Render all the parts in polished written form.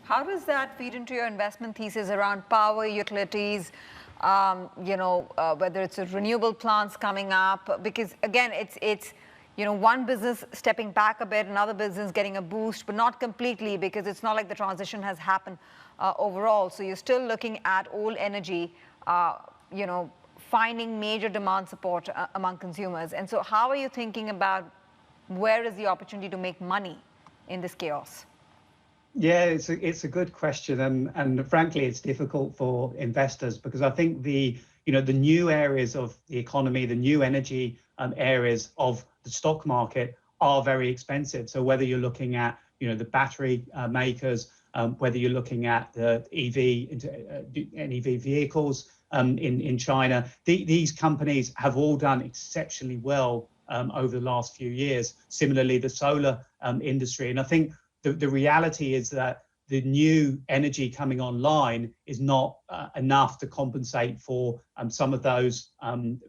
How does that feed into your investment thesis around power, utilities, whether it's renewable plants coming up? Because again, it's one business stepping back a bit, another business getting a boost, but not completely, because it's not like the transition has happened overall. So you're still looking at all energy, finding major demand support among consumers. And so how are you thinking about where is the opportunity to make money in this chaos? Yeah, it's a good question, and frankly, it's difficult for investors, because I think the new areas of the economy, the new energy areas of the stock market are very expensive. So whether you're looking at the battery makers, whether you're looking at the EV vehicles in China, these companies have all done exceptionally well over the last few years. Similarly, the solar industry, and I think the reality is that the new energy coming online is not enough to compensate for some of those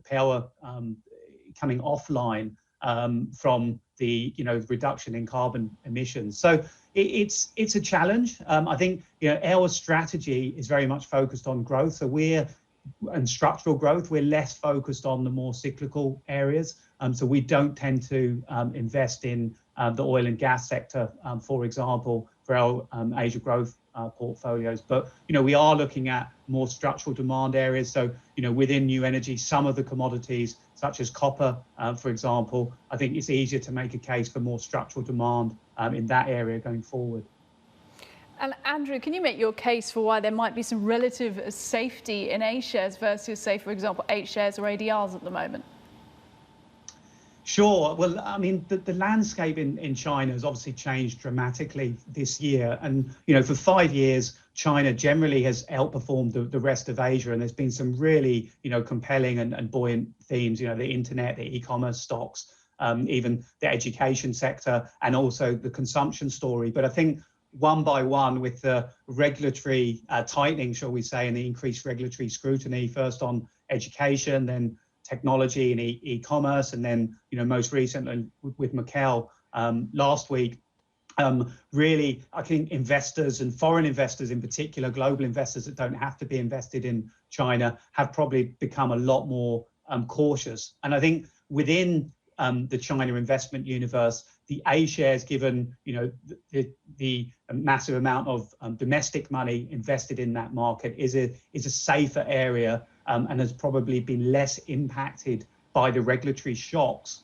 power coming offline from the reduction in carbon emissions. So it's a challenge. I think our strategy is very much focused on growth. So and structural growth. We're less focused on the more cyclical areas. So we don't tend to invest in the oil and gas sector, for example, for our Asia growth portfolios. But we are looking at more structural demand areas. So within new energy, some of the commodities such as copper, for example, I think it's easier to make a case for more structural demand in that area going forward. And Andrew, can you make your case for why there might be some relative safety in A shares versus, say, for example, H shares or ADRs at the moment? Sure. Well, I mean, the landscape in China has obviously changed dramatically this year. And, for 5 years, China generally has outperformed the rest of Asia. And there's been some really, compelling and buoyant themes, the internet, the e-commerce stocks, even the education sector, and also the consumption story. But I think one by one, with the regulatory tightening, shall we say, and the increased regulatory scrutiny, first on education, then technology and e-commerce, and then most recently with Macau last week, really I think investors, and foreign investors in particular, global investors that don't have to be invested in China, have probably become a lot more cautious. And I think within the China investment universe, the A shares, given the massive amount of domestic money invested in that market, is a safer area, and has probably been less impacted by the regulatory shocks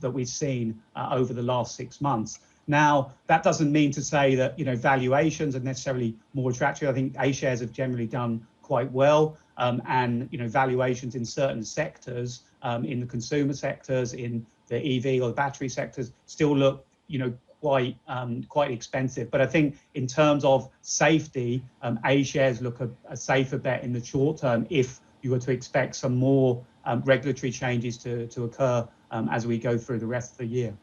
that we've seen over the last 6 months. Now, that doesn't mean to say that valuations are necessarily more attractive. I think A shares have generally done quite well, and valuations in certain sectors, in the consumer sectors, in the EV or the battery sectors, still look quite expensive. But I think in terms of safety, A shares look a safer bet in the short term if you were to expect some more regulatory changes to occur as we go through the rest of the year.